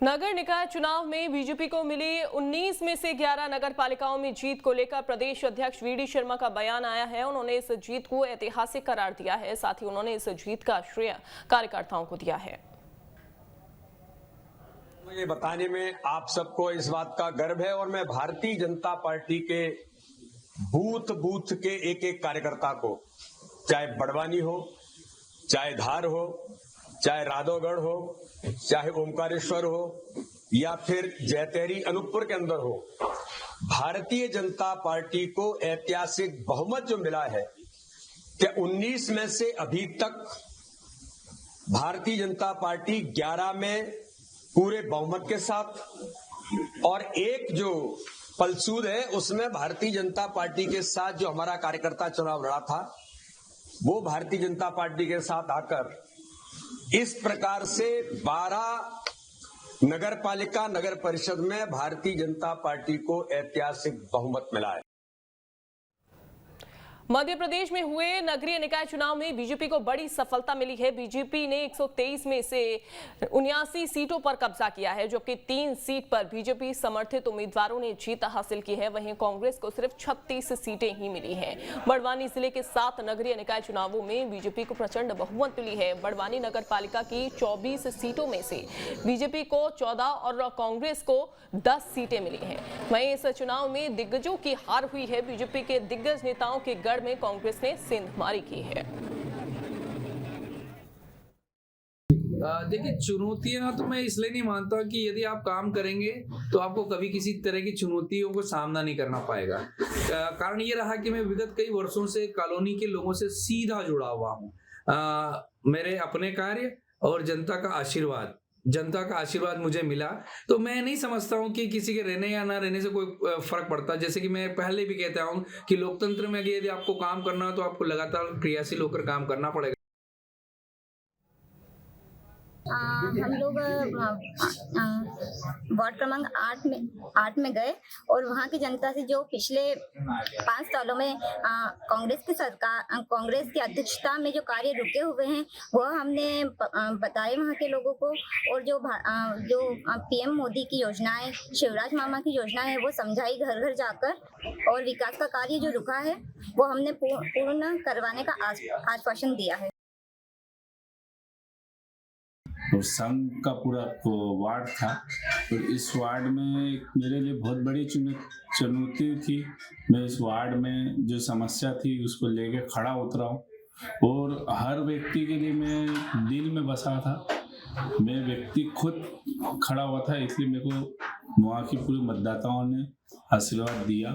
नगर निकाय चुनाव में बीजेपी को मिली 19 में से 11 नगर पालिकाओं में जीत को लेकर प्रदेश अध्यक्ष वीडी शर्मा का बयान आया है। उन्होंने इस जीत को ऐतिहासिक करार दिया है। साथ ही उन्होंने इस जीत का श्रेय कार्यकर्ताओं को दिया है। ये बताने में आप सबको इस बात का गर्व है और मैं भारतीय जनता पार्टी के बूथ बूथ के एक एक कार्यकर्ता को, चाहे बड़वानी हो, चाहे धार हो, चाहे राधोगढ़ हो, चाहे ओमकारेश्वर हो या फिर जैतहरी अनूपपुर के अंदर हो, भारतीय जनता पार्टी को ऐतिहासिक बहुमत जो मिला है कि 19 में से अभी तक भारतीय जनता पार्टी 11 में पूरे बहुमत के साथ और एक जो पलसूद है उसमें भारतीय जनता पार्टी के साथ जो हमारा कार्यकर्ता चुनाव लड़ा था वो भारतीय जनता पार्टी के साथ आकर इस प्रकार से 12 नगर पालिका नगर परिषद में भारतीय जनता पार्टी को ऐतिहासिक बहुमत मिला है। मध्य प्रदेश में हुए नगरीय निकाय चुनाव में बीजेपी को बड़ी सफलता मिली है। बीजेपी ने 123 में से 79 सीटों पर कब्जा किया है, जबकि 3 सीट पर बीजेपी समर्थित उम्मीदवारों ने जीत हासिल की है। वहीं कांग्रेस को सिर्फ 36 सीटें ही मिली हैं। बड़वानी जिले के 7 नगरीय निकाय चुनावों में बीजेपी को प्रचंड बहुमत मिली है। बड़वानी नगर पालिका की 24 सीटों में से बीजेपी को 14 और कांग्रेस को 10 सीटें मिली हैं। वहीं इस चुनाव में दिग्गजों की हार हुई है। बीजेपी के दिग्गज नेताओं के गढ़ में कांग्रेस ने सेंधमारी की है। देखिए, चुनौतियां तो मैं इसलिए नहीं मानता कि यदि आप काम करेंगे तो आपको कभी किसी तरह की चुनौतियों को सामना नहीं करना पाएगा। कारण ये रहा कि मैं विगत कई वर्षों से कॉलोनी के लोगों से सीधा जुड़ा हुआ हूँ। मेरे अपने कार्य और जनता का आशीर्वाद मुझे मिला, तो मैं नहीं समझता हूं कि किसी के रहने या ना रहने से कोई फर्क पड़ता। जैसे कि मैं पहले भी कहता हूं कि लोकतंत्र में यदि आपको काम करना हो तो आपको लगातार क्रियाशील होकर काम करना पड़ेगा। हम लोग वार्ड क्रमांक 8 में गए और वहाँ की जनता से जो पिछले 5 सालों में कांग्रेस की अध्यक्षता में जो कार्य रुके हुए हैं वह हमने बताए वहाँ के लोगों को, और जो पीएम मोदी की योजनाएं, शिवराज मामा की योजनाएं है वो समझाई घर घर जाकर, और विकास का कार्य जो रुका है वो हमने पूर्ण करवाने का आश्वासन दिया है। और संघ का पूरा वार्ड था, तो इस वार्ड में मेरे लिए बहुत बड़ी चुनौती थी। मैं इस वार्ड में जो समस्या थी उसको लेके खड़ा उतरा हूँ और हर व्यक्ति के लिए मैं दिल में बसा था। मैं व्यक्ति खुद खड़ा हुआ था, इसलिए मेरे को वहाँ की पूरी मतदाताओं ने आशीर्वाद दिया।